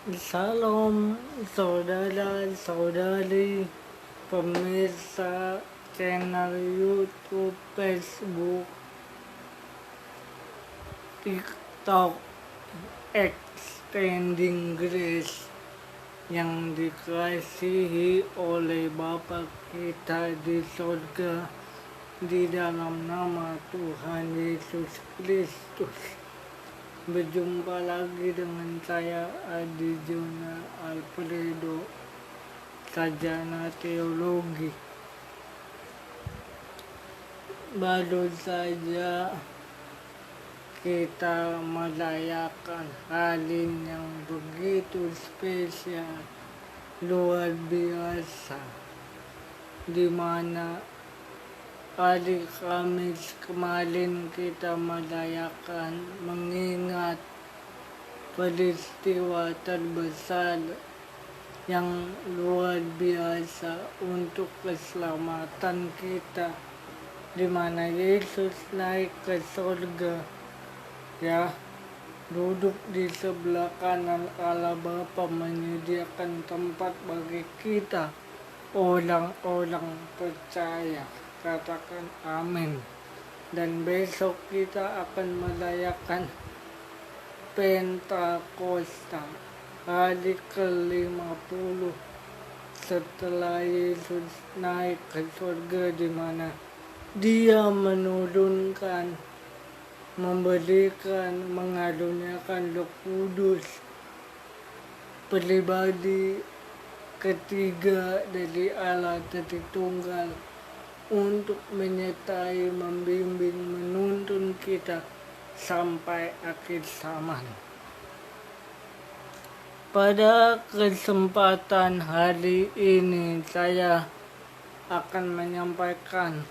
Salam saudara-saudari pemirsa channel YouTube, Facebook, TikTok, Extending Grace yang dikasihi oleh Bapa kita di surga, di dalam nama Tuhan Yesus Kristus. Berjumpa lagi dengan saya Adi Jona Alfredo, sarjana teologi. Baru saja kita merayakan hari yang begitu spesial, luar biasa, di mana hari Kamis kemarin kita merayakan mengingat peristiwa terbesar yang luar biasa untuk keselamatan kita, di mana Yesus naik ke surga, ya, duduk di sebelah kanan Allah Bapa, menyediakan tempat bagi kita orang-orang percaya. Katakan amin. Dan besok kita akan merayakan Pentakosta, hari ke-50 setelah Yesus naik ke surga, di mana Dia menurunkan, memberikan, mengaruniakan Roh Kudus, pribadi ketiga dari Allah Tritunggal, untuk menyertai, membimbing, menuntun kita sampai akhir zaman. Pada kesempatan hari ini saya akan menyampaikan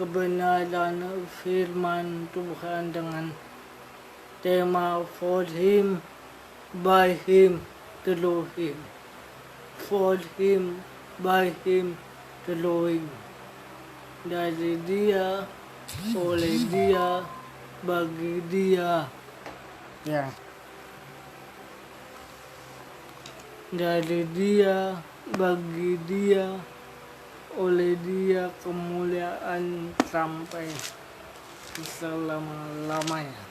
kebenaran firman Tuhan dengan tema For Him, By Him, Through Him. For Him, By Him, Through Him. Dari Dia, oleh Dia, bagi Dia, ya. Dari Dia, bagi Dia, oleh Dia, kemuliaan sampai selama-lamanya.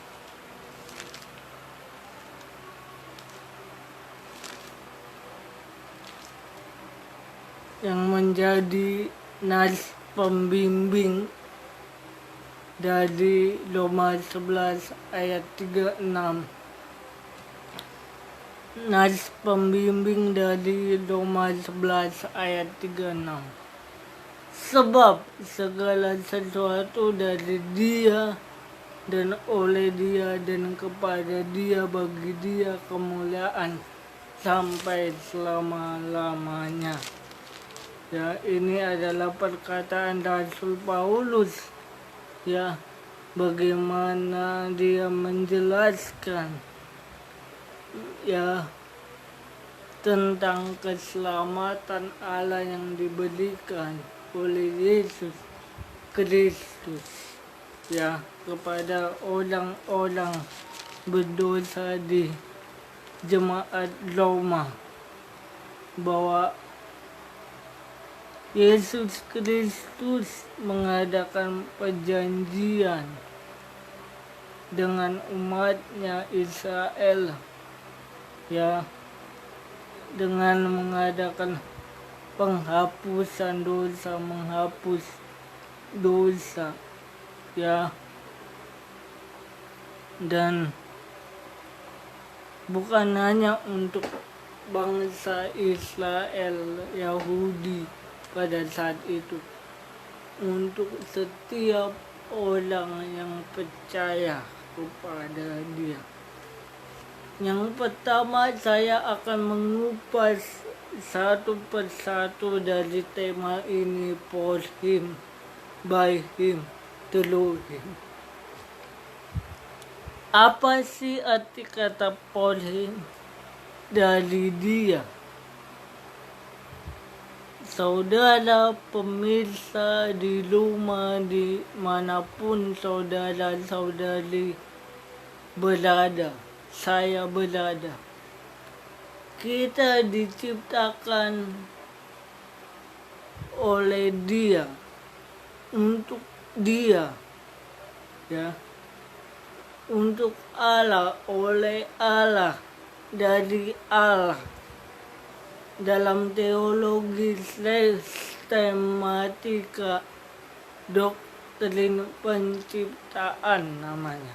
Yang menjadi nas pembimbing dari Roma 11 ayat 36. Nas pembimbing dari Roma 11 ayat 36. Sebab segala sesuatu dari Dia dan oleh Dia dan kepada Dia, bagi Dia kemuliaan sampai selama-lamanya. Ya, ini adalah perkataan Rasul Paulus, ya, bagaimana dia menjelaskan, ya, tentang keselamatan Allah yang diberikan oleh Yesus Kristus, ya, kepada orang-orang berdosa di jemaat Roma, bahwa Yesus Kristus mengadakan perjanjian dengan umatnya Israel, ya, dengan mengadakan penghapusan dosa, menghapus dosa, ya, dan bukan hanya untuk bangsa Israel, Yahudi pada saat itu, untuk setiap orang yang percaya kepada Dia. Yang pertama, saya akan mengupas satu persatu dari tema ini, For Him, By Him, Through Him. Apa sih arti kata For Him? Dari Dia. Saudara pemirsa di rumah, di manapun saudara-saudari berada, saya berada, kita diciptakan oleh Dia, untuk Dia, ya, untuk Allah, oleh Allah, dari Allah. Dalam teologi sistematika doktrin penciptaan namanya,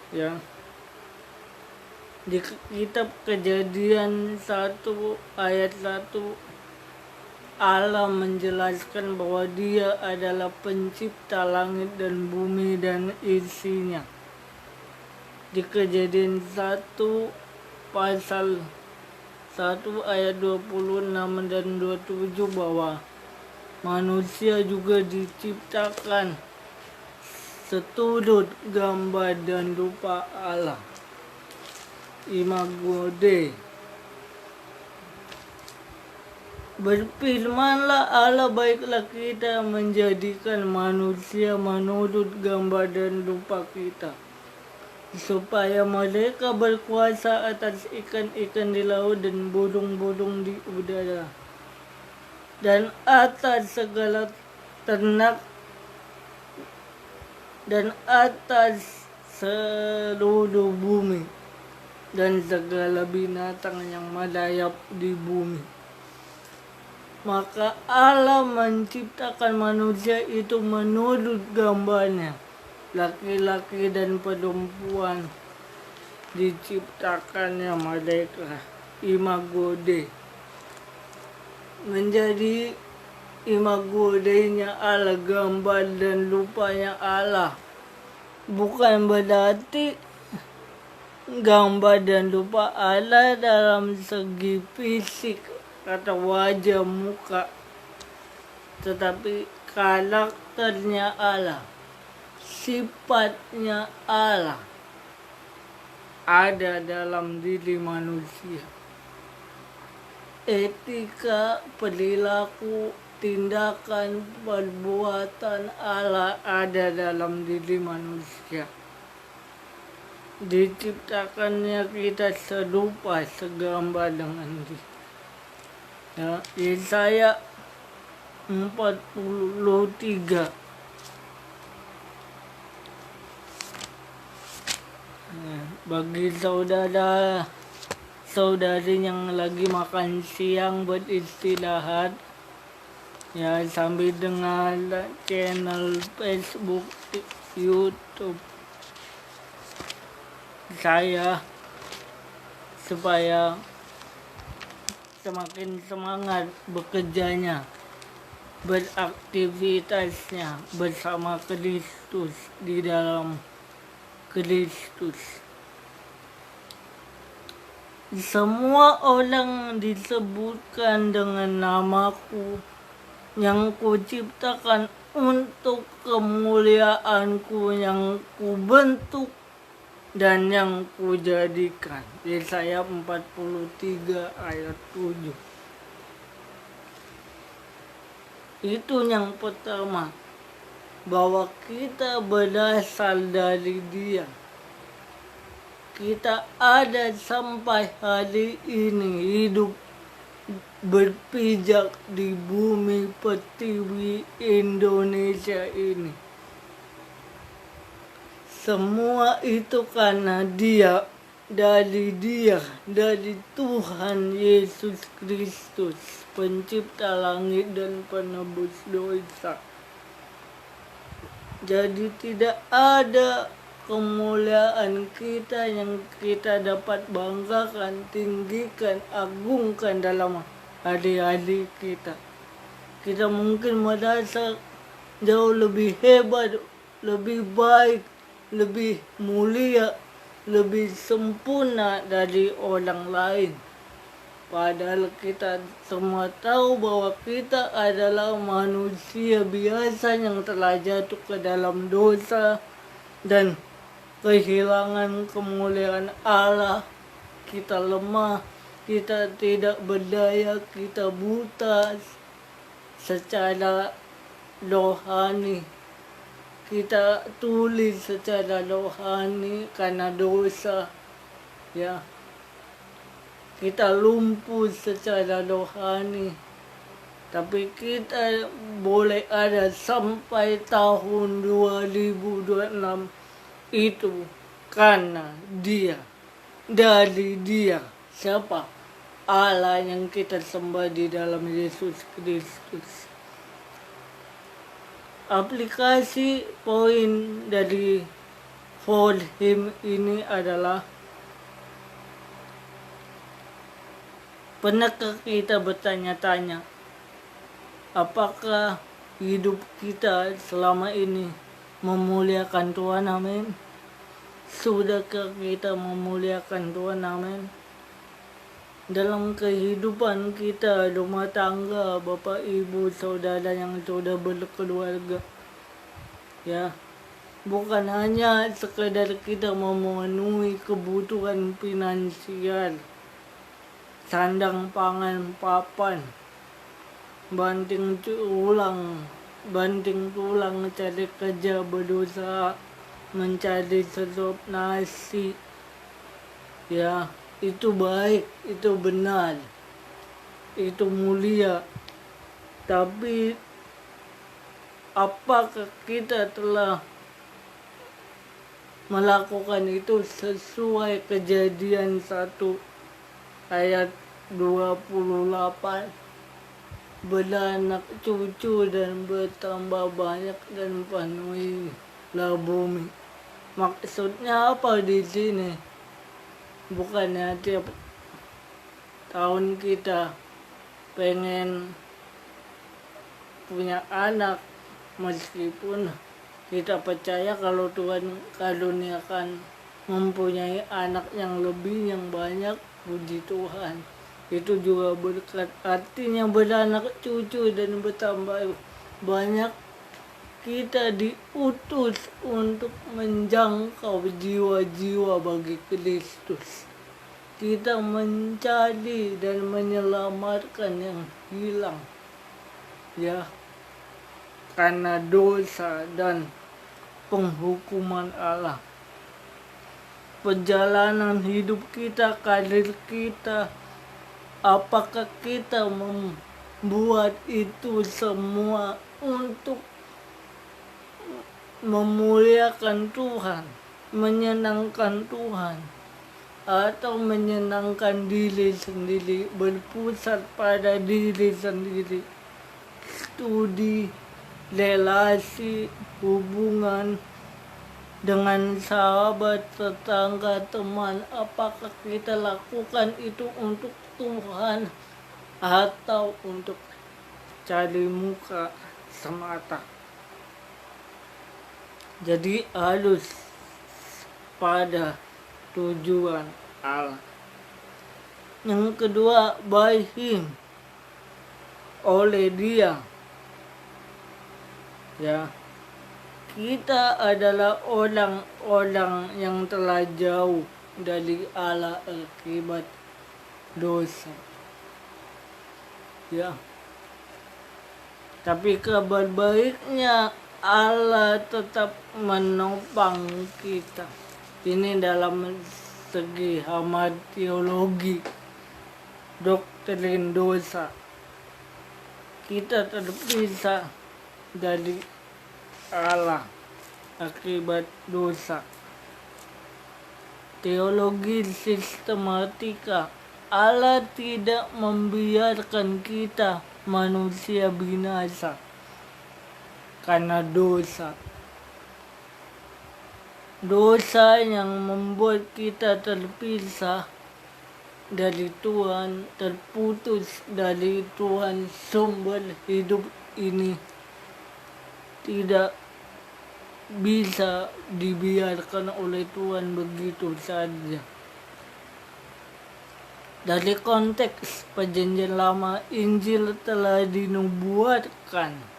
ya. Di kitab Kejadian 1 ayat 1, Allah menjelaskan bahwa Dia adalah pencipta langit dan bumi dan isinya. Di Kejadian 1 pasal 1 ayat 26 dan 27 bahwa manusia juga diciptakan seturut gambar dan rupa Allah. Imago Dei. Berfirmanlah Allah, baiklah kita menjadikan manusia menurut gambar dan rupa kita, supaya mereka berkuasa atas ikan-ikan di laut dan burung-burung di udara, dan atas segala ternak, dan atas seluruh bumi, dan segala binatang yang merayap di bumi. Maka Allah menciptakan manusia itu menurut gambarnya. Laki-laki dan perempuan diciptakannya mereka. Imago Dei. Menjadi imago Dei-nya Allah, gambar dan rupanya Allah. Bukan berarti gambar dan rupa Allah dalam segi fisik atau wajah muka, tetapi karakternya Allah, sifatnya Allah ada dalam diri manusia. Etika, perilaku, tindakan, perbuatan Allah ada dalam diri manusia. Diciptakannya kita serupa, segambar dengan Dia. Ya, Yesaya 43. Bagi saudari yang lagi makan siang beristirahat, ya, sambil dengar channel Facebook, YouTube saya, supaya semakin semangat bekerjanya, beraktivitasnya bersama Kristus, di dalam Kristus. Semua orang disebutkan dengan namaku, yang kuciptakan untuk kemuliaanku, yang kubentuk dan yang kujadikan. Yesaya 43 ayat 7. Itu yang pertama, bahwa kita berasal dari Dia. Kita ada sampai hari ini, hidup berpijak di bumi pertiwi Indonesia ini. Semua itu karena Dia, dari Tuhan Yesus Kristus, pencipta langit dan penebus dosa. Jadi tidak ada kemuliaan kita yang kita dapat banggakan, tinggikan, agungkan dalam hari-hari kita. Kita mungkin merasa jauh lebih hebat, lebih baik, lebih mulia, lebih sempurna dari orang lain. Padahal kita semua tahu bahwa kita adalah manusia biasa yang telah jatuh ke dalam dosa dan kehilangan kemuliaan Allah. Kita lemah, kita tidak berdaya, kita buta secara rohani. Kita tulis secara rohani karena dosa, ya. kita lumpuh secara rohani. Tapi kita boleh ada sampai tahun 2026 itu karena dia, dari dia. Siapa? Allah yang kita sembah di dalam Yesus Kristus. Aplikasi poin dari for him ini adalah, pernahkah kita bertanya-tanya apakah hidup kita selama ini memuliakan Tuhan? Amin. Sudahkah kita memuliakan Tuhan? Amin. Dalam kehidupan kita, rumah tangga, bapak, ibu, saudara yang sudah berkeluarga, ya, bukan hanya sekedar kita memenuhi kebutuhan finansial, sandang, pangan, papan, banting tulang, cari kerja, berusaha, mencari sesuap nasi, ya, itu baik, itu benar, itu mulia. Tapi apakah kita telah melakukan itu sesuai Kejadian 1 ayat 28? Beranak cucu dan bertambah banyak dan penuhilah bumi. Maksudnya apa di sini? Bukannya tiap tahun kita pengen punya anak, meskipun kita percaya kalau Tuhan karuniakan mempunyai anak yang lebih, yang banyak, puji Tuhan. Itu juga berkat. Artinya beranak cucu dan bertambah banyak, kita diutus untuk menjangkau jiwa-jiwa bagi Kristus. Kita mencari dan menyelamatkan yang hilang, ya, karena dosa dan penghukuman Allah. Perjalanan hidup kita, karir kita, apakah kita membuat itu semua untuk memuliakan Tuhan, menyenangkan Tuhan, atau menyenangkan diri sendiri, berpusat pada diri sendiri? Studi, relasi, hubungan dengan sahabat, tetangga, teman, apakah kita lakukan itu untuk Tuhan atau untuk cari muka semata? Jadi harus pada tujuan Allah. Yang kedua, by him, oleh dia. Ya, kita adalah orang-orang yang telah jauh dari Allah akibat dosa. Ya. Tapi kabar baiknya, Allah tetap menopang kita. Ini dalam segi hama teologi, doktrin dosa. Kita terpisah dari Allah akibat dosa. Teologi sistematika, Allah tidak membiarkan kita manusia binasa karena dosa. Dosa yang membuat kita terpisah dari Tuhan, terputus dari Tuhan, sumber hidup ini, tidak bisa dibiarkan oleh Tuhan begitu saja. Dari konteks Perjanjian Lama, Injil telah dinubuatkan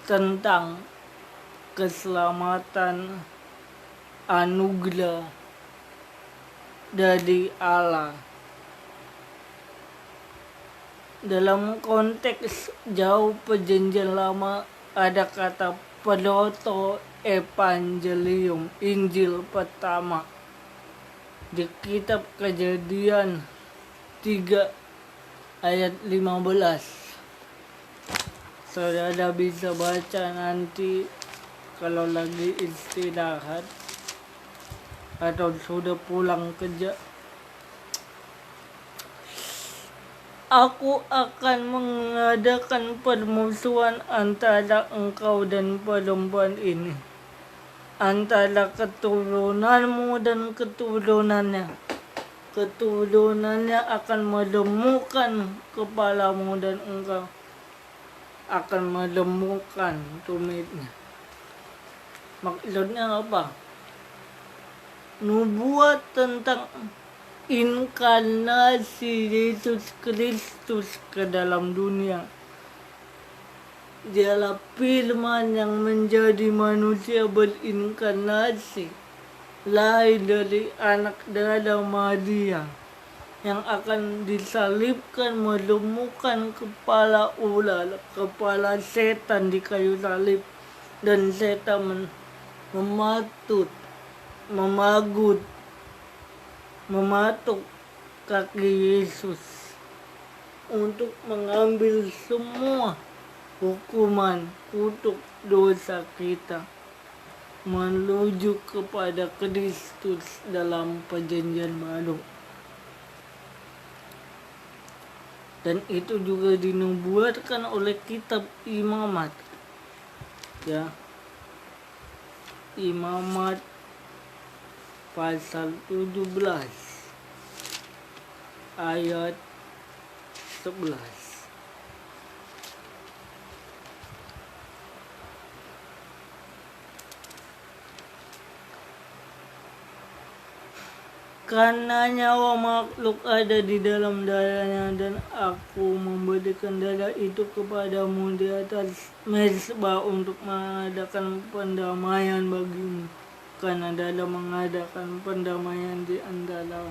tentang keselamatan anugerah dari Allah. Dalam konteks jauh Perjanjian Lama ada kata proto evangelium, Injil pertama. Di kitab Kejadian 3 ayat 15. Saudara bisa baca nanti kalau lagi istirahat atau sudah pulang kerja. Aku akan mengadakan permusuhan antara engkau dan perempuan ini, antara keturunanmu dan keturunannya. Keturunannya akan melemukkan kepalamu dan engkau akan melemukkan tumitnya. Maksudnya apa? Nubuat tentang inkarnasi Yesus Kristus ke dalam dunia. Dialah firman yang menjadi manusia berinkarnasi, lahir dari anak darah Maria, yang akan disalibkan melemukkan kepala ular, kepala setan di kayu salib, dan setan mematuk kaki Yesus untuk mengambil semua hukuman untuk dosa kita menuju kepada Kristus dalam perjanjian baru. Dan itu juga dinubuatkan oleh kitab Imamat. Ya. Imamat pasal 17 ayat 11. Karena nyawa makhluk ada di dalam darahnya, dan aku memberikan darah itu kepadamu di atas mezbah untuk mengadakan pendamaian bagimu, karena dalam mengadakan pendamaian di antara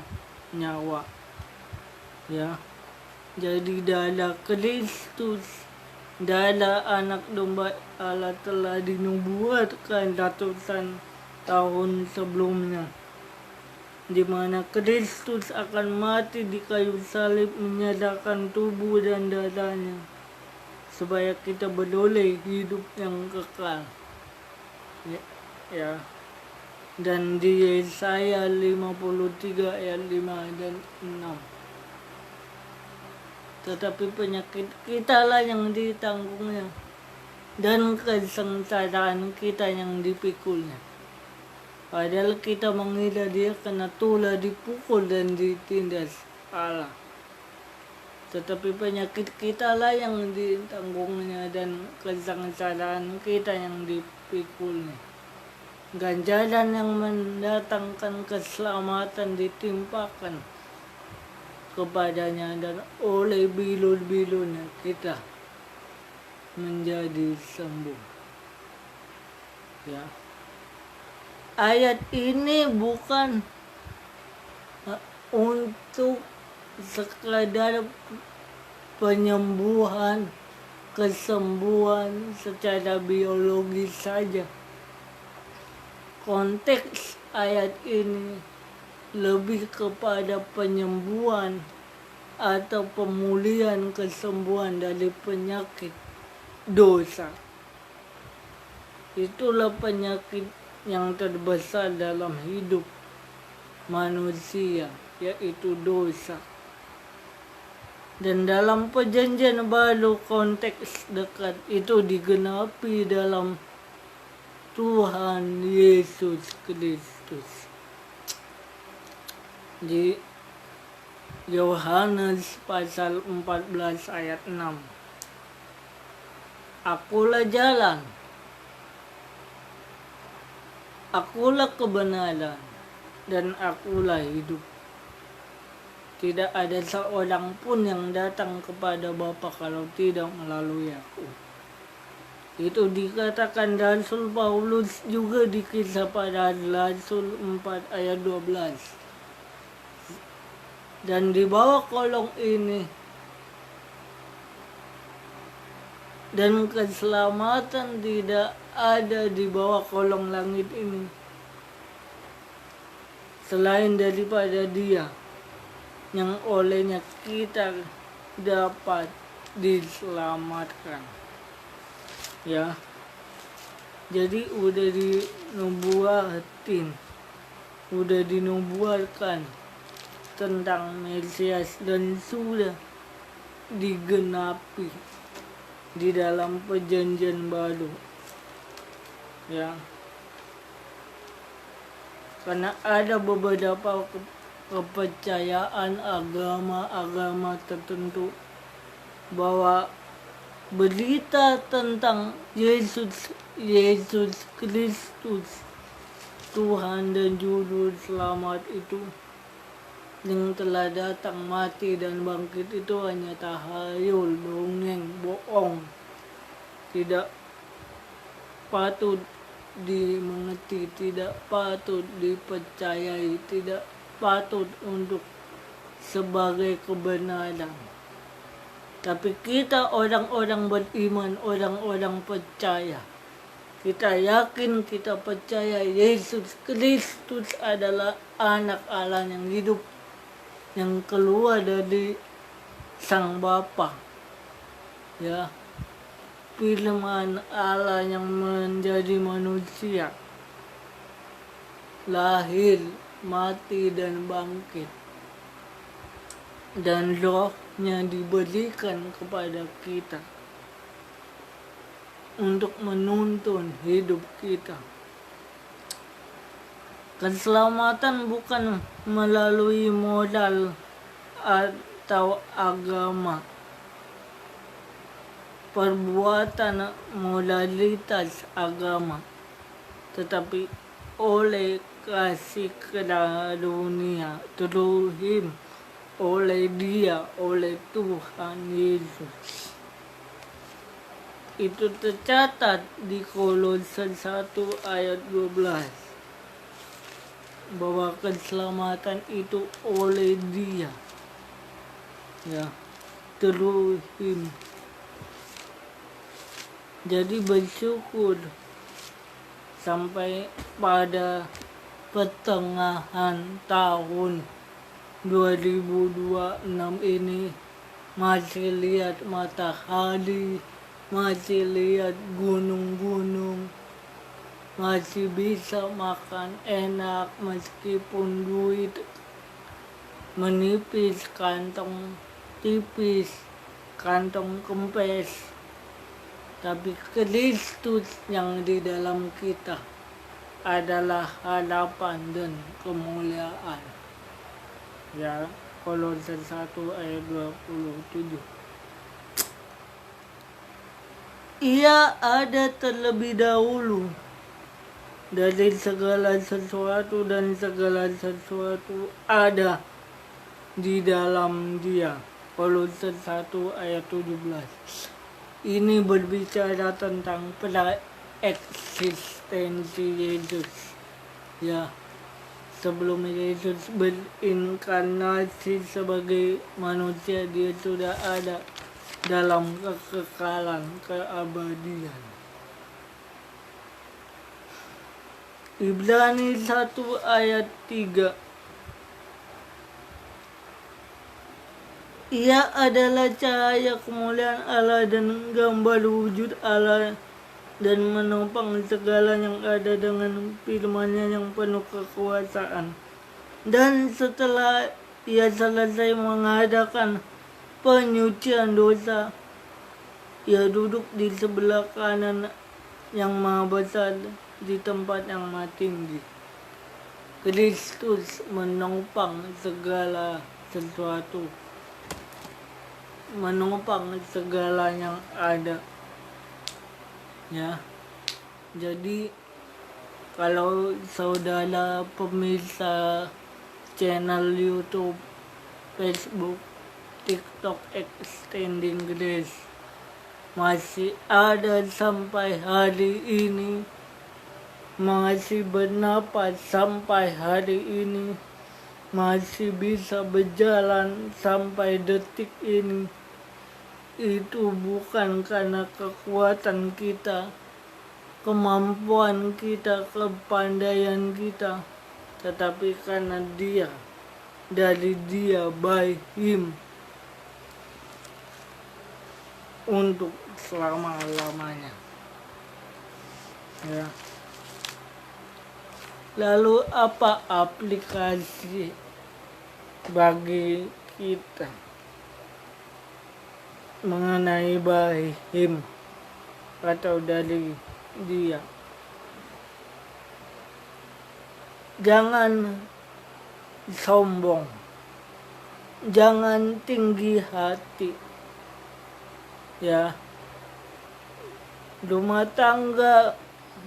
nyawa. Ya, jadi darah Kristus, darah anak domba Allah telah dinubuatkan ratusan tahun sebelumnya, di mana Kristus akan mati di kayu salib menyerahkan tubuh dan darahnya supaya kita beroleh hidup yang kekal. Ya. Dan di Yesaya 53 ayat 5 dan 6. Tetapi penyakit kita lah yang ditanggungnya, dan kesengsaraan kita yang dipikulnya. Padahal kita mengira dia kena tulah, dipukul dan ditindas Allah. Tetapi penyakit kita lah yang ditanggungnya, dan kesengsaraan kita yang dipikulnya. Ganjaran yang mendatangkan keselamatan ditimpakan kepadanya, dan oleh bilur-bilurnya kita menjadi sembuh. Ya. Ayat ini bukan untuk sekadar penyembuhan, kesembuhan secara biologis saja. Konteks ayat ini lebih kepada penyembuhan atau pemulihan, kesembuhan dari penyakit dosa. Itulah penyakit yang terbesar dalam hidup manusia, yaitu dosa. Dan dalam perjanjian baru, konteks dekat itu digenapi dalam Tuhan Yesus Kristus. Di Yohanes pasal 14 ayat 6. Akulah jalan, akulah kebenaran, dan akulah hidup. Tidak ada seorang pun yang datang kepada Bapa kalau tidak melalui aku. Itu dikatakan Rasul Paulus juga di Kisah Para Rasul 4 ayat 12. Dan di bawah kolong ini, dan keselamatan tidak ada di bawah kolong langit ini selain daripada Dia yang olehnya kita dapat diselamatkan. Ya, jadi udah dinubuatkan tentang Mesias dan sudah digenapi di dalam perjanjian baru. Ya, karena ada beberapa kepercayaan agama tertentu bahwa berita tentang Yesus Kristus Tuhan dan Juru Selamat itu yang telah datang, mati dan bangkit itu hanya tahayul, dongeng, bohong, tidak patut dimengerti, tidak patut dipercayai, tidak patut untuk sebagai kebenaran. Tapi kita orang-orang beriman, orang-orang percaya, kita yakin, kita percaya Yesus Kristus adalah anak Allah yang hidup, yang keluar dari Sang Bapa. Ya, firman Allah yang menjadi manusia, lahir, mati dan bangkit, dan rohnya diberikan kepada kita untuk menuntun hidup kita. Keselamatan bukan melalui modal atau agama, perbuatan, modalitas agama, tetapi oleh kasih karunia through Him, oleh Dia, oleh Tuhan Yesus. Itu tercatat di Kolose 1 ayat 12 bahwa keselamatan itu oleh Dia, ya, through Him. Jadi bersyukur sampai pada pertengahan tahun 2026 ini masih lihat matahari, masih lihat gunung-gunung, masih bisa makan enak meskipun duit menipis, kantong tipis, kantong kempes. Tapi Kristus yang di dalam kita adalah harapan dan kemuliaan. Ya, Kolose 1 ayat 27. Ia ada terlebih dahulu dari segala sesuatu, dan segala sesuatu ada di dalam Dia. Kolose 1 ayat 17. Ini berbicara tentang pra-eksistensi Yesus. Ya, sebelum Yesus berinkarnasi sebagai manusia, Dia sudah ada dalam kekekalan, keabadian. Ibrani 1 ayat 3. Ia adalah cahaya kemuliaan Allah dan gambar wujud Allah, dan menopang segala yang ada dengan firman-Nya yang penuh kekuasaan. Dan setelah Ia selesai mengadakan penyucian dosa, Ia duduk di sebelah kanan yang Maha Besar di tempat yang Maha Tinggi. Kristus menopang segala sesuatu, menopang segala yang ada. Ya, jadi kalau saudara pemirsa channel YouTube, Facebook, TikTok Extending Grace masih ada sampai hari ini, masih bernapas sampai hari ini, masih bisa berjalan sampai detik ini, itu bukan karena kekuatan kita, kemampuan kita, kepandaian kita, tetapi karena dia, dari dia, by him, untuk selama-lamanya. Ya. Lalu apa aplikasi bagi kita mengenai by him atau dari dia? Jangan sombong, jangan tinggi hati, ya. Rumah tangga,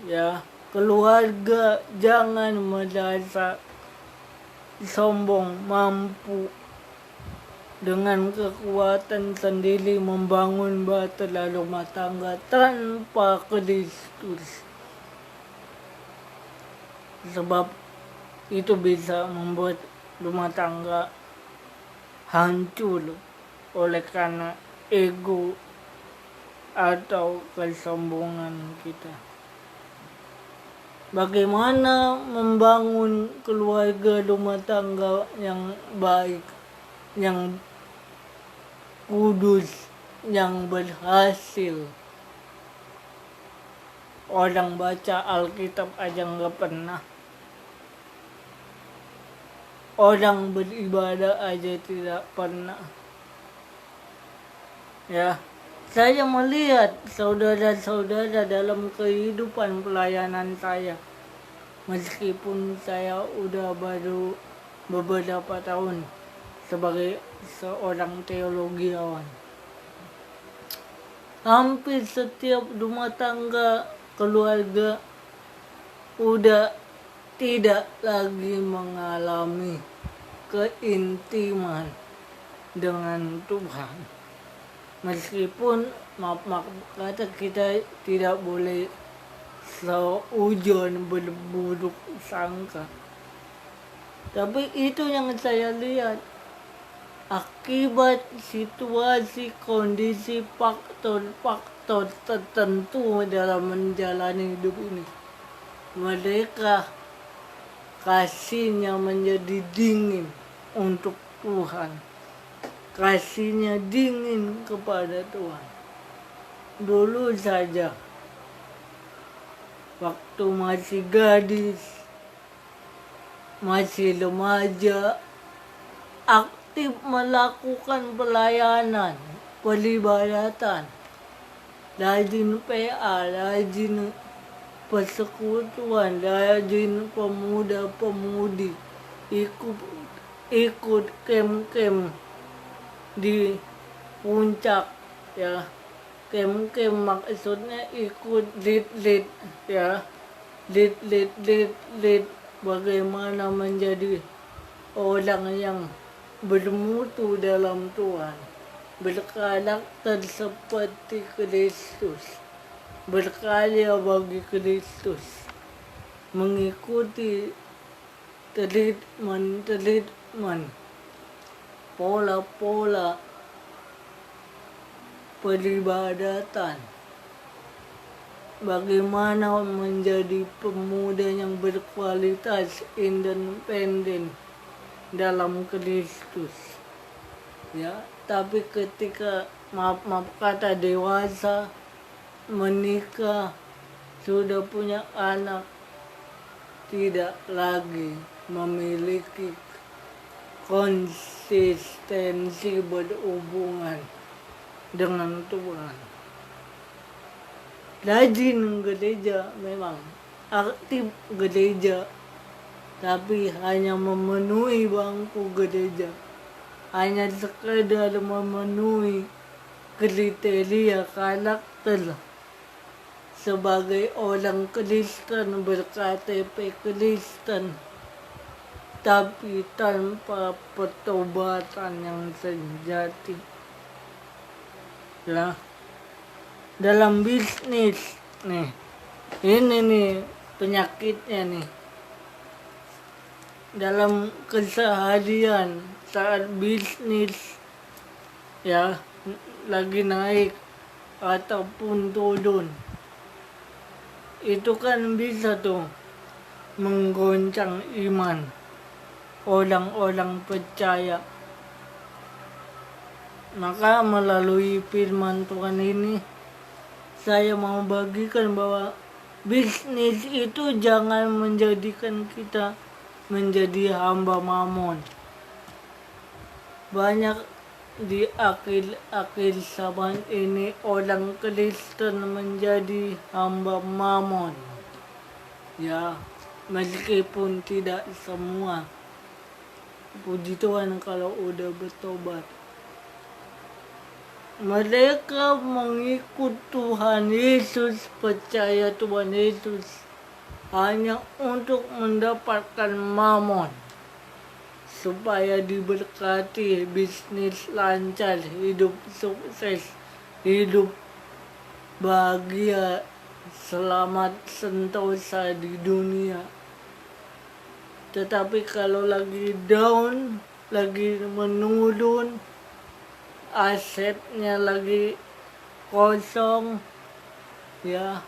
ya, keluarga, jangan merasa sombong mampu dengan kekuatan sendiri membangun bahtera rumah tangga tanpa Kristus. Sebab itu bisa membuat rumah tangga hancur oleh karena ego atau kesombongan kita. Bagaimana membangun keluarga rumah tangga yang baik, yang kudus, yang berhasil? Orang baca Alkitab aja nggak pernah. Orang beribadah aja tidak pernah. Ya, saya melihat saudara-saudara dalam kehidupan pelayanan saya. Meskipun saya udah baru beberapa tahun sebagai seorang teologiawan. Hampir setiap rumah tangga, keluarga udah tidak lagi mengalami keintiman dengan Tuhan. Meskipun maaf kata kita tidak boleh seujon berburuk sangka. Tapi itu yang saya lihat. Akibat situasi, kondisi, faktor-faktor tertentu dalam menjalani hidup ini. Mereka kasihnya menjadi dingin untuk Tuhan. Kasihnya dingin kepada Tuhan. Dulu saja, waktu masih gadis, masih remaja, aktif melakukan pelayanan, peribadatan, rajin PA, rajin persekutuan, rajin pemuda-pemudi, ikut kem-kem di puncak, ya. Kem-kem maksudnya ikut lead, ya. Lead bagaimana menjadi orang yang bermutu dalam Tuhan, berkarakter seperti Kristus, berkarya bagi Kristus, mengikuti treatment, pola-pola peribadatan, bagaimana menjadi pemuda yang berkualitas, independen dalam Kristus, ya. Tapi ketika maaf kata dewasa, menikah, sudah punya anak, tidak lagi memiliki konsistensi berhubungan dengan Tuhan. Rajin gereja memang, aktif gereja, tapi hanya memenuhi bangku gereja, hanya sekedar memenuhi kriteria karakter sebagai orang Kristen, berKTP Kristen, tapi tanpa pertobatan yang sejati. Ya, dalam bisnis nih, ini nih penyakitnya nih. Dalam keseharian saat bisnis, ya, lagi naik ataupun turun, itu kan bisa tuh menggoncang iman orang-orang percaya. Maka melalui firman Tuhan ini, saya mau bagikan bahwa bisnis itu jangan menjadikan kita menjadi hamba mamon. Banyak di akhir zaman ini orang Kristen menjadi hamba mamon. Ya, meskipun tidak semua. Puji Tuhan kalau udah bertobat. Mereka mengikut Tuhan Yesus, percaya Tuhan Yesus hanya untuk mendapatkan mamon, supaya diberkati, bisnis lancar, hidup sukses, hidup bahagia, selamat sentosa di dunia. Tetapi kalau lagi down, lagi menurun, asetnya lagi kosong, ya,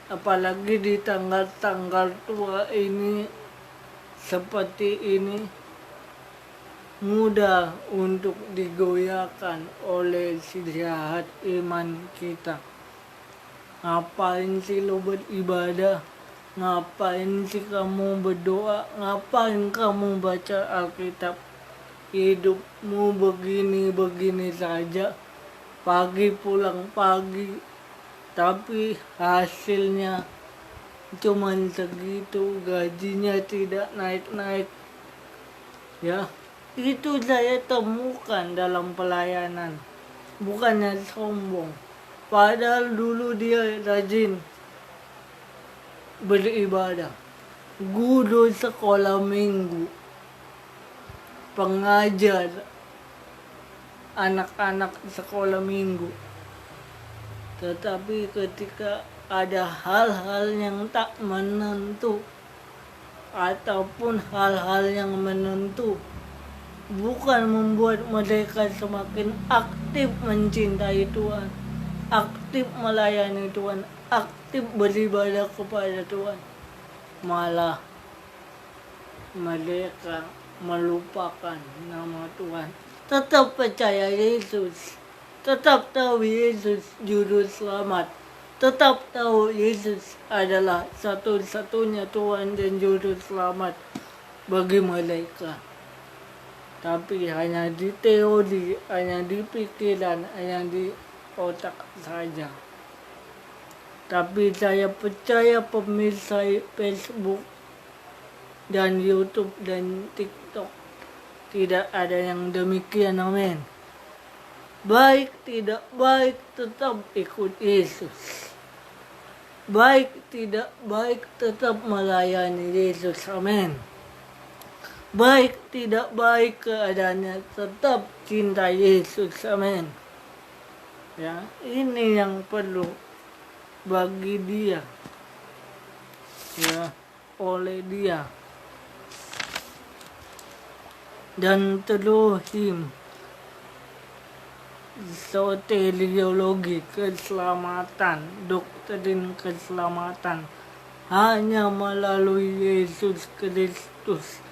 apalagi di tanggal-tanggal tua ini seperti ini, mudah untuk digoyahkan oleh si jahat iman kita. Ngapain sih lo beribadah? Ngapain sih kamu berdoa? Ngapain kamu baca Alkitab? Hidupmu begini-begini saja, pagi pulang pagi, tapi hasilnya cuman segitu, gajinya tidak naik-naik. Ya, itu saya temukan dalam pelayanan. Bukannya sombong, padahal dulu dia rajin beribadah, guru sekolah minggu, pengajar anak-anak sekolah minggu. Tetapi ketika ada hal-hal yang tak menentu ataupun hal-hal yang menentu, bukan membuat mereka semakin aktif mencintai Tuhan, aktif melayani Tuhan, aktif beribadah kepada Tuhan, malah mereka melupakan nama Tuhan. Tetap percaya Yesus, tetap tahu Yesus juru selamat, tetap tahu Yesus adalah satu-satunya Tuhan dan juru selamat bagi mereka. Tapi hanya di teori, hanya di pikiran, hanya di otak saja. Tapi saya percaya pemirsa Facebook dan YouTube dan TikTok tidak ada yang demikian, amin. Baik tidak baik tetap ikut Yesus. Baik tidak baik tetap melayani Yesus, amin. Baik tidak baik keadaannya tetap cinta Yesus, amin. Ya, ini yang perlu bagi dia, ya, oleh dia. Dan telohim soteriologi keselamatan, doktrin keselamatan hanya melalui Yesus Kristus.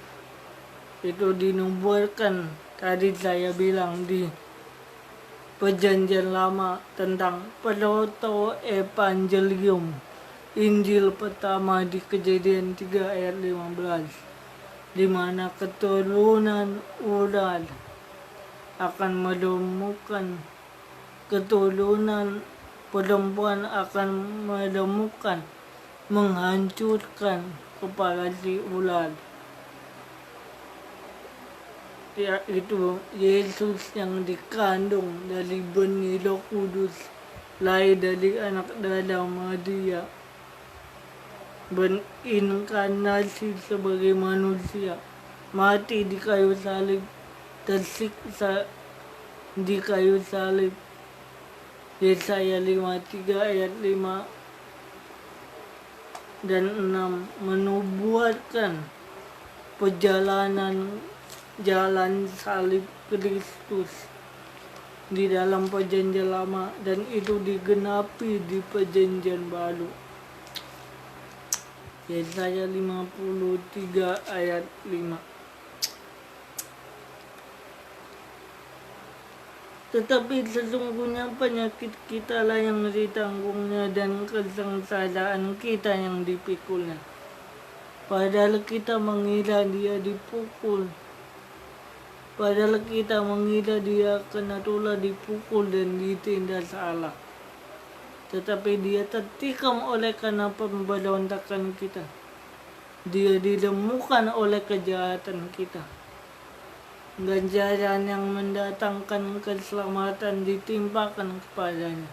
Itu dinubuatkan, tadi saya bilang di Perjanjian Lama tentang proto evangelium, Injil pertama di Kejadian 3 ayat 15, di mana keturunan ular akan menemukan, keturunan perempuan akan menemukan, menghancurkan kepala si ular. Yaitu Yesus yang dikandung dari benih Roh Kudus, lahir dari anak darah Maria, berinkarnasi sebagai manusia, mati di kayu salib, tersiksa di kayu salib. Yesaya 53 ayat 5 dan 6 menubuatkan perjalanan jalan salib Kristus di dalam Perjanjian Lama, dan itu digenapi di Perjanjian Baru. Yesaya 53 ayat 5. Tetapi sesungguhnya penyakit kita lah yang ditanggungnya dan kesengsaraan kita yang dipikulnya. Padahal kita mengira dia dipukul. Padahal kita mengira dia kena tulah dipukul dan ditindas Allah. Tetapi dia tertikam oleh karena pemberontakan kita. Dia dilemukan oleh kejahatan kita. Ganjaran yang mendatangkan keselamatan ditimpakan kepadanya.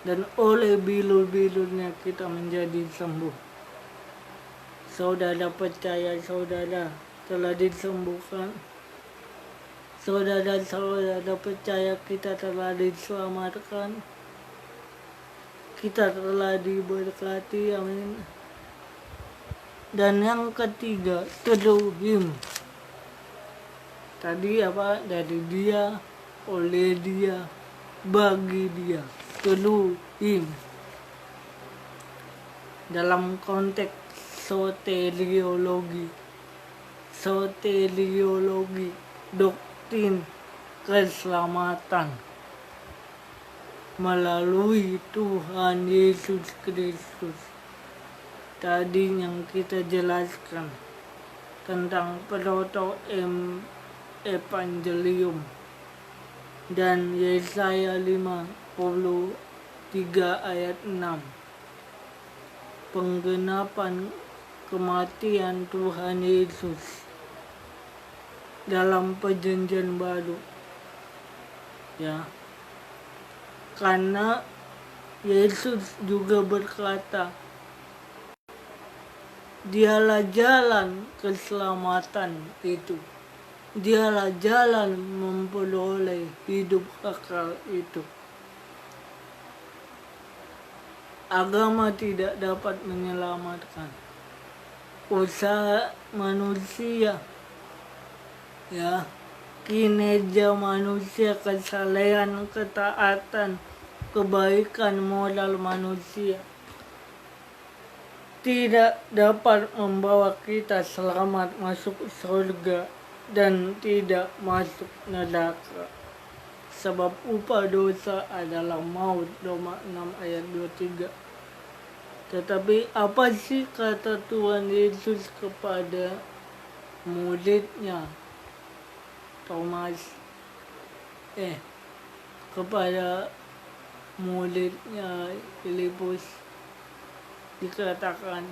Dan oleh bilur-bilurnya kita menjadi sembuh. Saudara percaya saudara telah disembuhkan. Saudara-saudara percaya kita telah diselamatkan. Kita telah diberkati, amin. Dan yang ketiga, Elohim. Tadi apa? Dari dia, oleh dia, bagi dia. Elohim. Dalam konteks soteriologi, doktrin keselamatan melalui Tuhan Yesus Kristus. Tadi yang kita jelaskan tentang proto evangelium dan Yesaya 53 ayat 6. Penggenapan kematian Tuhan Yesus dalam perjanjian baru. Ya. Karena Yesus juga berkata, dialah jalan keselamatan itu. Dialah jalan memperoleh hidup kekal itu. Agama tidak dapat menyelamatkan. Usaha manusia, ya, kinerja manusia, kesalehan, ketaatan, kebaikan moral manusia tidak dapat membawa kita selamat masuk surga dan tidak masuk neraka. Sebab upah dosa adalah maut, Roma 6 ayat 23. Tetapi apa sih kata Tuhan Yesus kepada muridnya Thomas? Kepada muridnya Filipus dikatakan,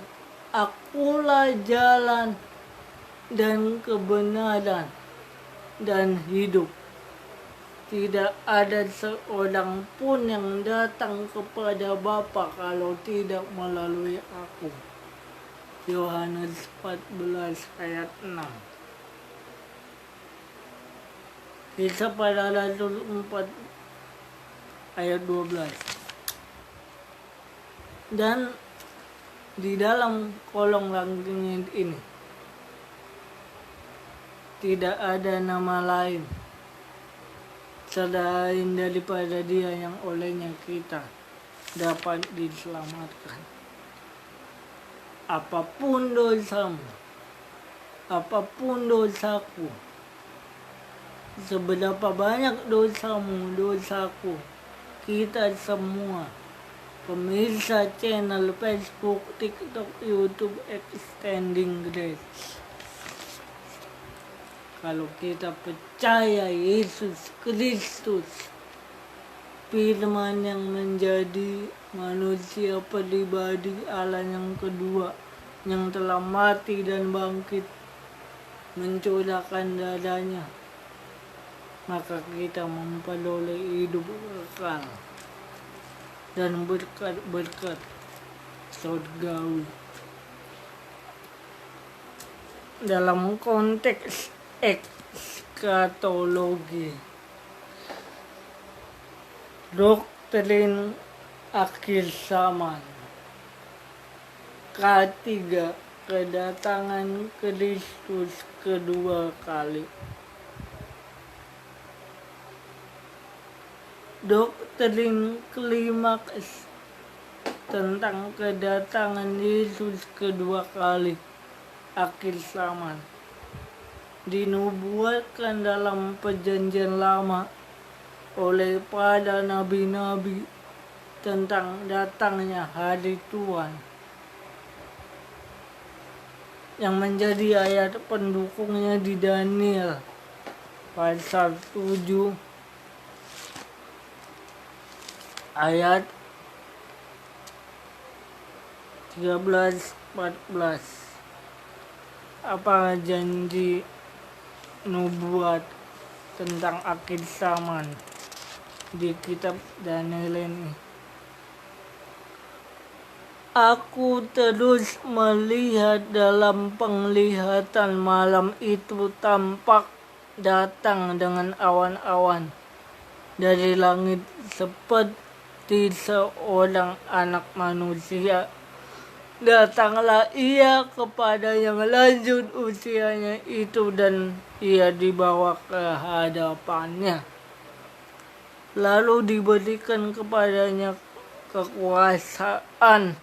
akulah jalan dan kebenaran dan hidup. Tidak ada seorang pun yang datang kepada Bapa kalau tidak melalui aku. Yohanes 14 ayat 6. Kisah para Rasul 4 ayat 12. Dan di dalam kolong langit ini tidak ada nama lain selain daripada dia yang olehnya kita dapat diselamatkan. Apapun dosamu, apapun dosaku, seberapa banyak dosamu, dosaku, kita semua, pemirsa channel Facebook, TikTok, YouTube, Extending Grace. Kalau kita percaya Yesus Kristus, firman yang menjadi manusia pribadi Allah yang kedua, yang telah mati dan bangkit, mencurahkan darahnya, maka kita memperoleh hidup kekal dan berkat-berkat surgawi. Dalam konteks eskatologi, doktrin akhir zaman, ketiga, kedatangan Kristus kedua kali. Doktrin klimaks tentang kedatangan Yesus kedua kali, akhir zaman. Dinubuatkan dalam perjanjian lama oleh para nabi-nabi tentang datangnya hari Tuhan, yang menjadi ayat pendukungnya di Daniel pasal 7 ayat 13-14. Apa janji nubuat tentang akhir zaman di kitab Daniel ini? Aku terus melihat dalam penglihatan malam itu tampak datang dengan awan-awan dari langit seperti seorang anak manusia. Datanglah ia kepada yang lanjut usianya itu dan ia dibawa ke hadapannya. Lalu diberikan kepadanya kekuasaan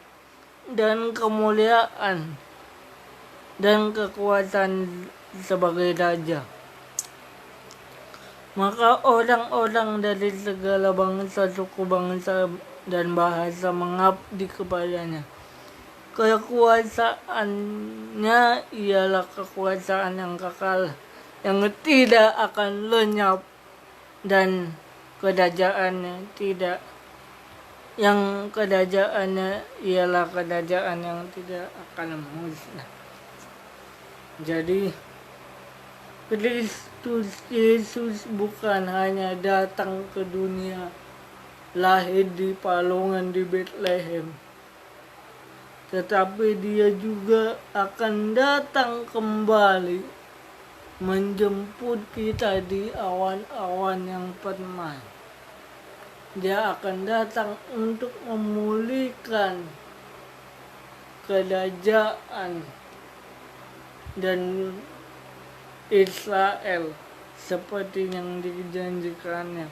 dan kemuliaan dan kekuasaan sebagai raja. Maka orang-orang dari segala bangsa, suku bangsa, dan bahasa mengabdi kepadanya. Kekuasaannya ialah kekuasaan yang kekal, yang tidak akan lenyap, dan kerajaannya ialah kerajaan yang tidak akan musnah. Jadi Kristus Yesus bukan hanya datang ke dunia, lahir di palungan di Bethlehem, tetapi dia juga akan datang kembali menjemput kita di awan-awan yang permai. Dia akan datang untuk memulihkan kerajaan dan Israel seperti yang dijanjikannya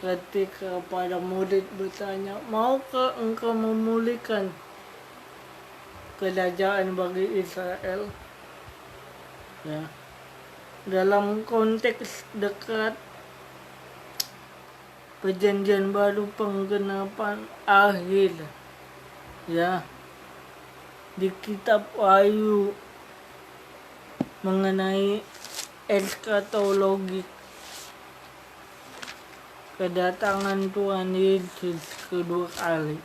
ketika para murid bertanya, maukah engkau memulihkan kerajaan bagi Israel? Ya. Dalam konteks dekat perjanjian baru, penggenapan akhir, ya, di kitab Wahyu mengenai eskatologi kedatangan Tuhan Yesus kedua kali.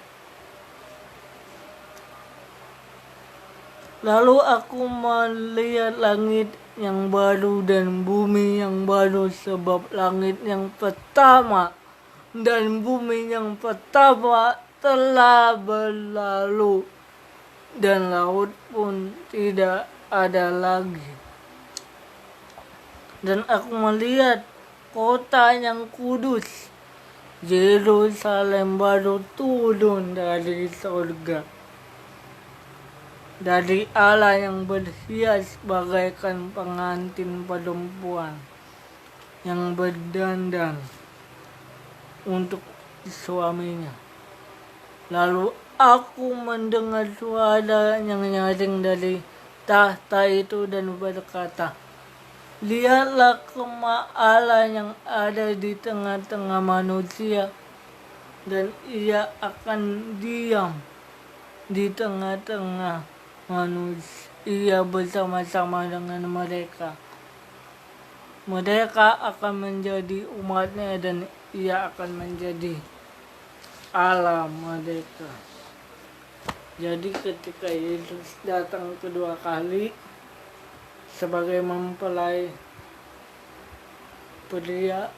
Lalu aku melihat langit yang baru dan bumi yang baru, sebab langit yang pertama dan bumi yang pertama telah berlalu dan laut pun tidak ada lagi. Dan aku melihat kota yang kudus, Yerusalem baru, turun dari surga, dari Allah yang berhias bagaikan pengantin perempuan yang berdandan untuk suaminya. Lalu aku mendengar suara yang nyaring dari tahta itu dan berkata, lihatlah kemah Allah yang ada di tengah-tengah manusia, dan ia akan diam di tengah-tengah manusia. Ia bersama-sama dengan mereka. Mereka akan menjadi umatnya dan ia akan menjadi Allah mereka. Jadi ketika Yesus datang kedua kali sebagai mempelai pria,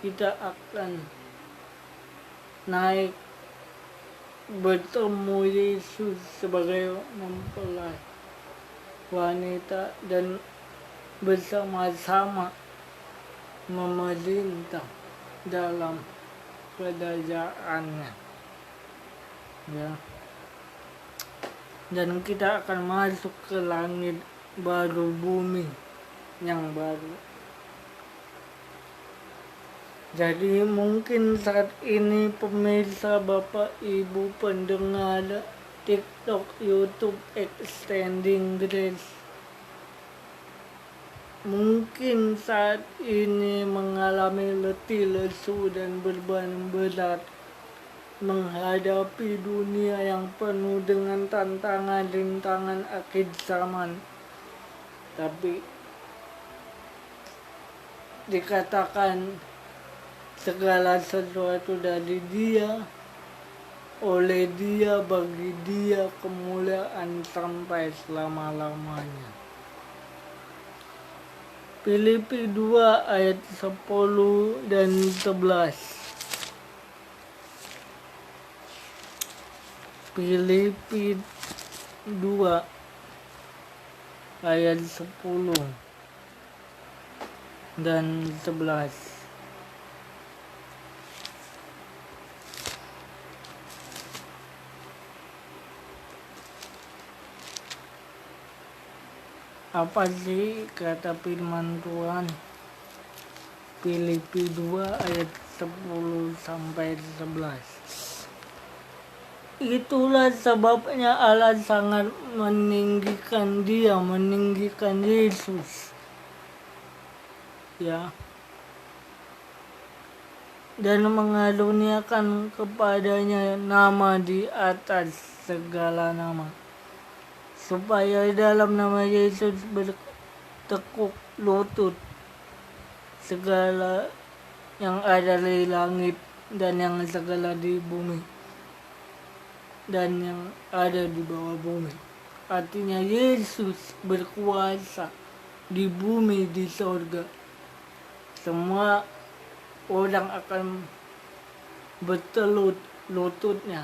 kita akan naik bertemu Yesus sebagai mempelai wanita dan bersama-sama memerintah dalam kerajaannya, ya. Dan kita akan masuk ke langit baru, bumi yang baru. Jadi mungkin saat ini pemirsa, Bapak Ibu pendengar TikTok, YouTube, Extending Grace, mungkin saat ini mengalami letih lesu dan beban berat menghadapi dunia yang penuh dengan tantangan rintangan akhir zaman. Tapi dikatakan segala sesuatu dari Dia, oleh Dia, bagi Dia kemuliaan sampai selama-lamanya. Filipi 2 ayat 10 dan 11. Filipi 2 ayat 10 dan 11. Apa sih kata firman Tuhan? Filipi 2 ayat 10 sampai 11. Itulah sebabnya Allah sangat meninggikan Dia, meninggikan Yesus. Ya. Dan mengaruniakan kepadanya nama di atas segala nama, supaya dalam nama Yesus bertekuk lutut segala yang ada di langit dan yang segala di bumi dan yang ada di bawah bumi. Artinya Yesus berkuasa di bumi, di sorga. Semua orang akan bertelut lututnya.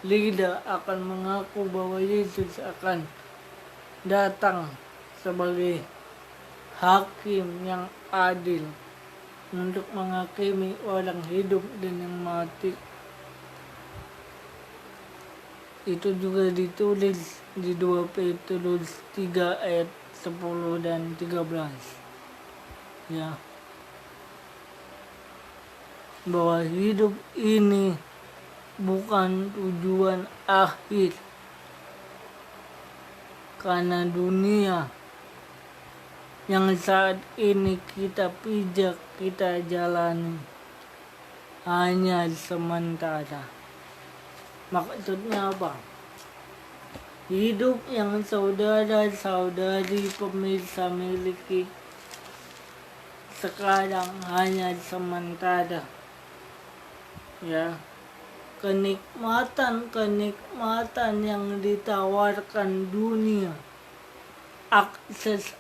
Lidah akan mengaku bahwa Yesus akan datang sebagai hakim yang adil untuk menghakimi orang hidup dan yang mati. Itu juga ditulis di 2 Petrus 3 ayat 10 dan 13. Ya. Bahwa hidup ini bukan tujuan akhir, karena dunia yang saat ini kita pijak, kita jalani hanya sementara. Maksudnya apa? Hidup yang saudara-saudari pemirsa miliki sekarang hanya sementara. Ya. Kenikmatan yang ditawarkan dunia, akses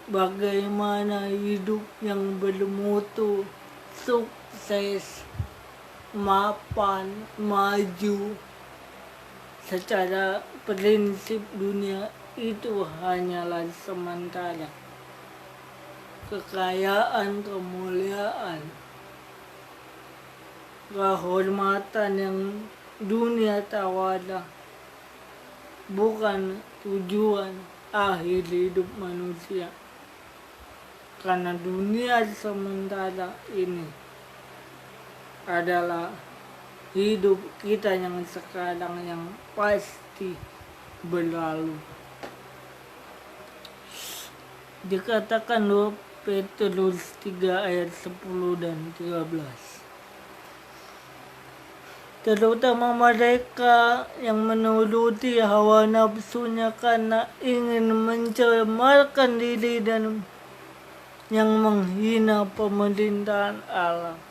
bagaimana hidup yang bermutu, sukses, mapan, maju, secara prinsip dunia itu hanyalah sementara. Kekayaan, kemuliaan, kehormatan yang dunia tawarkan bukan tujuan akhir hidup manusia. Karena dunia sementara ini adalah hidup kita yang sekarang yang pasti berlalu. Dikatakan 2 Petrus 3 ayat 10 dan 13. Terutama mereka yang menuruti hawa nafsunya karena ingin mencemarkan diri dan yang menghina pemerintahan Allah.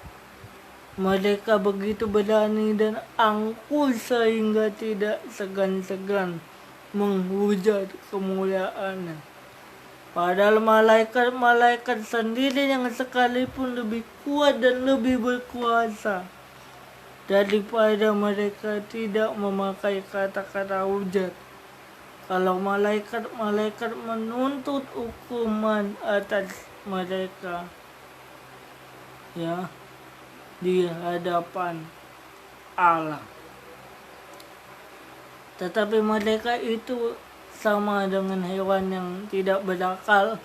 Mereka begitu berani dan angkuh sehingga tidak segan-segan menghujat kemuliaannya. Padahal malaikat-malaikat sendiri yang sekalipun lebih kuat dan lebih berkuasa daripada mereka tidak memakai kata-kata hujat. Kalau malaikat-malaikat menuntut hukuman atas mereka, ya, di hadapan Allah. Tetapi mereka itu sama dengan hewan yang tidak berakal,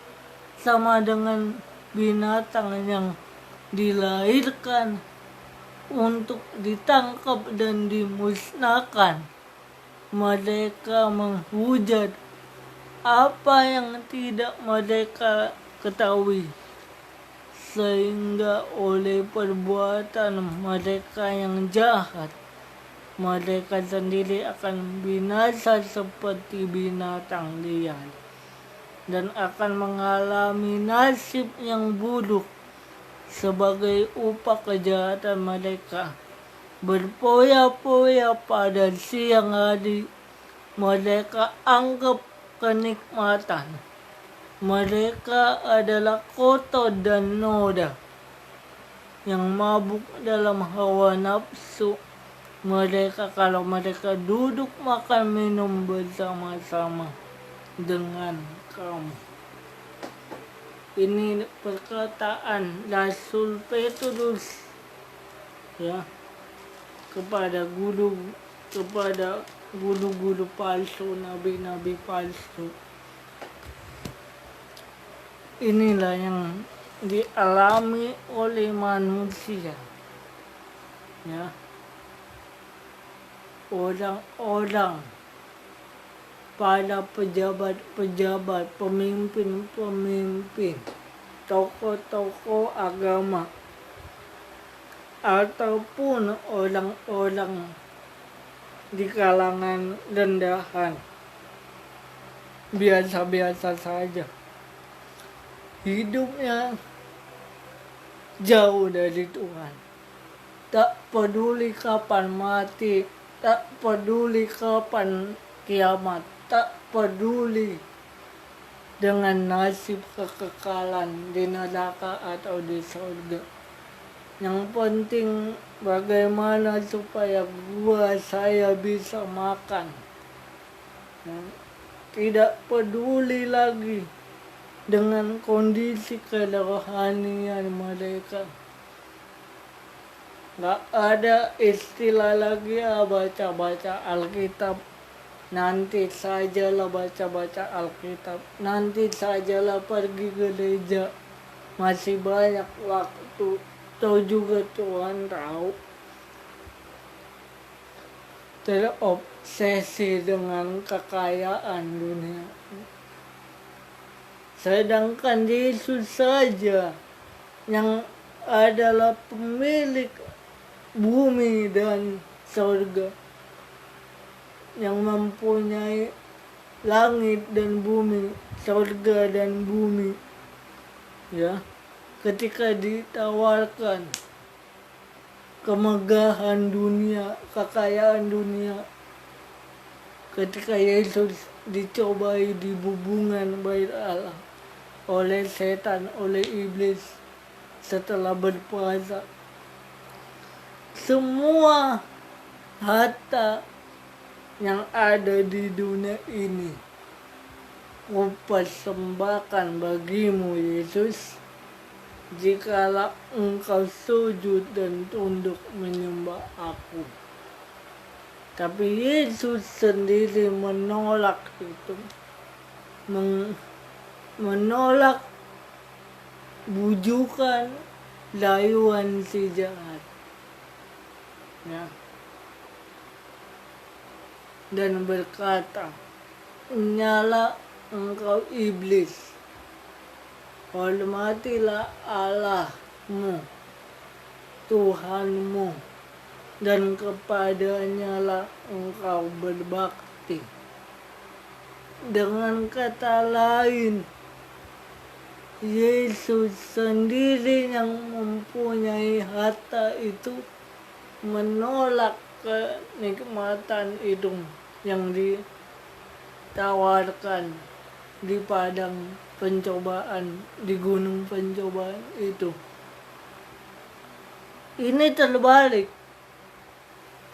sama dengan binatang yang dilahirkan untuk ditangkap dan dimusnahkan. Mereka menghujat apa yang tidak mereka ketahui, sehingga oleh perbuatan mereka yang jahat, mereka sendiri akan binasa seperti binatang liar dan akan mengalami nasib yang buruk sebagai upah kejahatan mereka. Berpoya-poya pada siang hari, mereka anggap kenikmatan. Mereka adalah kotor dan noda yang mabuk dalam hawa nafsu mereka kalau mereka duduk makan minum bersama-sama dengan kamu. Ini perkataan Rasul Petrus kepada guru-guru palsu, nabi-nabi palsu. Inilah yang dialami oleh manusia. Orang-orang, para pejabat-pejabat, pemimpin-pemimpin, tokoh-tokoh agama, ataupun orang-orang di kalangan rendahan, biasa-biasa saja. Hidupnya jauh dari Tuhan. Tak peduli kapan mati, tak peduli kapan kiamat, tak peduli dengan nasib kekekalan di neraka atau di surga. Yang penting bagaimana supaya saya bisa makan. Tidak peduli lagi dengan kondisi kerohanian mereka. Gak ada istilah lagi baca-baca Alkitab. Nanti sajalah baca-baca Alkitab. Nanti sajalah pergi gereja. Masih banyak waktu. Tahu juga Tuhan tahu. Terobsesi dengan kekayaan dunia. Sedangkan Yesus saja yang adalah pemilik bumi dan surga, yang mempunyai langit dan bumi, surga dan bumi, ketika ditawarkan kemegahan dunia, kekayaan dunia, ketika Yesus dicobai di hubungan bait Allah oleh setan, oleh iblis setelah berpuasa, semua harta yang ada di dunia ini kupersembahkan bagimu Yesus, jikalau engkau sujud dan tunduk menyembah aku. Tapi Yesus sendiri menolak itu, menolak bujukan rayuan si jahat. Dan berkata, "Nyala engkau iblis, hormatilah Allahmu, Tuhanmu, dan kepadanya lah engkau berbakti." Dengan kata lain, Yesus sendiri yang mempunyai harta itu menolak kenikmatan itu yang ditawarkan di padang pencobaan, di gunung pencobaan itu. Ini terbalik.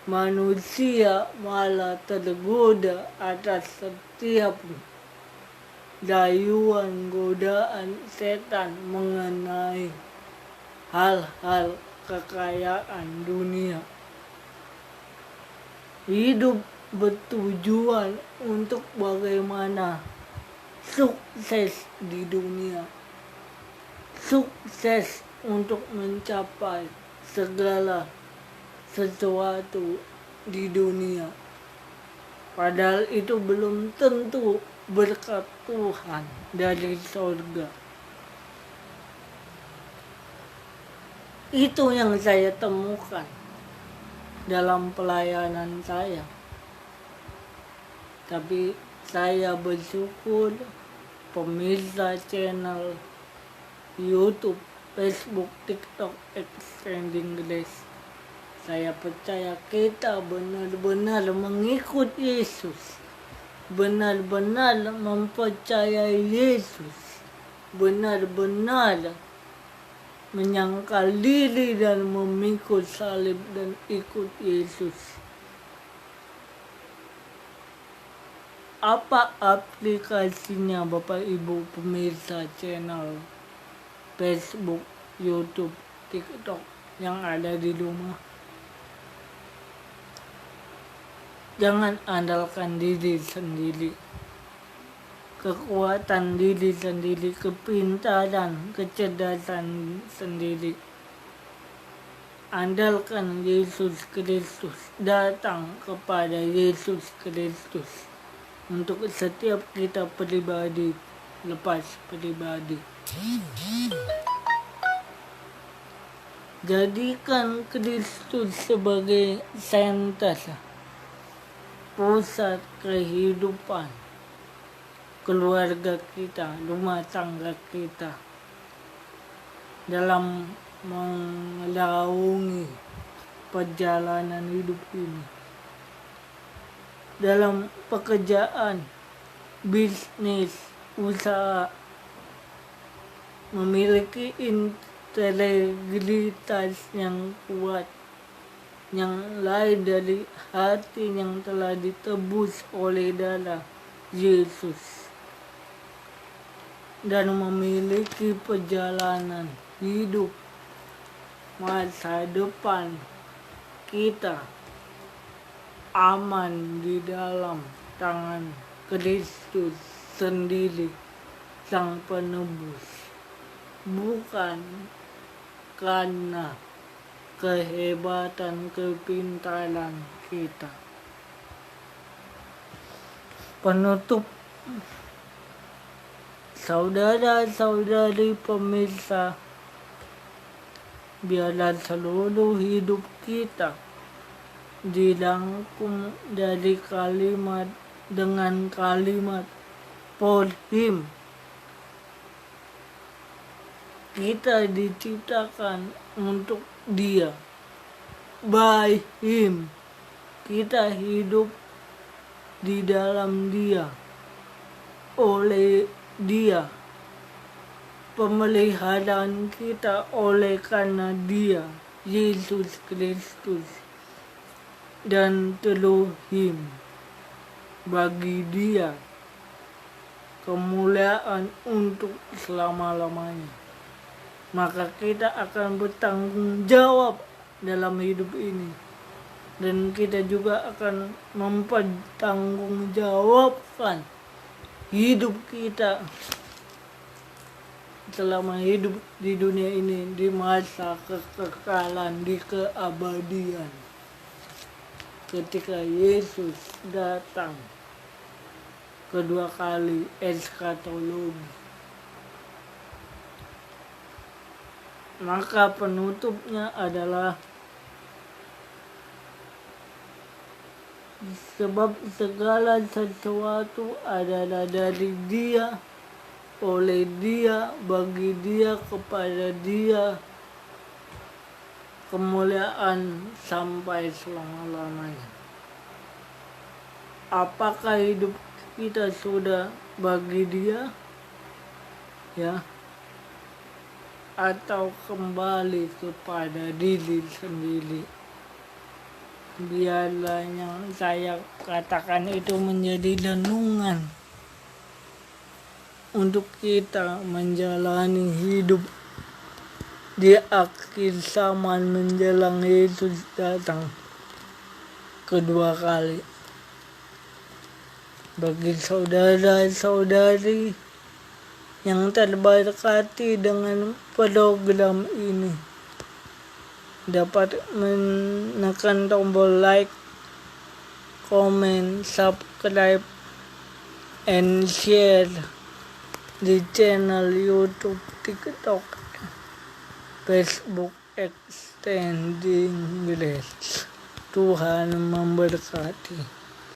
Manusia malah tergoda atas setiap rayuan godaan setan mengenai hal-hal kekayaan dunia. Hidup bertujuan untuk bagaimana sukses di dunia, sukses untuk mencapai segala sesuatu di dunia. Padahal itu belum tentu berkat Tuhan dari surga. Itu yang saya temukan dalam pelayanan saya. Tapi saya bersyukur pemirsa channel YouTube, Facebook, TikTok, Extending Grace. Saya percaya kita benar-benar mengikut Yesus, benar-benar mempercayai Yesus, benar-benar menyangkal diri dan memikul salib dan ikut Yesus. Apa aplikasinya Bapak Ibu pemirsa channel Facebook, YouTube, TikTok yang ada di rumah? Jangan andalkan diri sendiri, kekuatan diri sendiri, kepintaran, kecerdasan sendiri. Andalkan Yesus Kristus, datang kepada Yesus Kristus untuk setiap kita pribadi, lepas pribadi. Jadikan Kristus sebagai senter, pusat kehidupan keluarga kita, rumah tangga kita, dalam menaungi perjalanan hidup ini, dalam pekerjaan, bisnis, usaha, memiliki integritas yang kuat, yang lain dari hati yang telah ditebus oleh darah Yesus, dan memiliki perjalanan hidup masa depan kita aman di dalam tangan Kristus sendiri, Sang Penebus, bukan karena kehebatan, kepintaran kita. Penutup, saudara-saudari pemirsa, biarlah seluruh hidup kita dirangkum dari kalimat dengan kalimat for him. Kita diciptakan untuk Dia, by him. Kita hidup di dalam Dia, oleh Dia. Pemeliharaan kita oleh karena Dia, Yesus Kristus, dan through him. Bagi Dia kemuliaan untuk selama-lamanya. Maka kita akan bertanggung jawab dalam hidup ini. Dan kita juga akan mempertanggungjawabkan hidup kita selama hidup di dunia ini, di masa kekekalan, di keabadian. Ketika Yesus datang kedua kali, eskatologi. Maka penutupnya adalah sebab segala sesuatu adalah dari Dia, oleh Dia, bagi Dia, kepada Dia, kemuliaan sampai selama-lamanya. Apakah hidup kita sudah bagi Dia? Ya, atau kembali kepada diri sendiri? Biarlah yang saya katakan itu menjadi renungan untuk kita menjalani hidup di akhir zaman menjelang Yesus datang kedua kali. Bagi saudara-saudari yang terberkati dengan program ini dapat menekan tombol like, comment, subscribe, and share di channel YouTube, TikTok, Facebook, Extending Grace. Tuhan memberkati.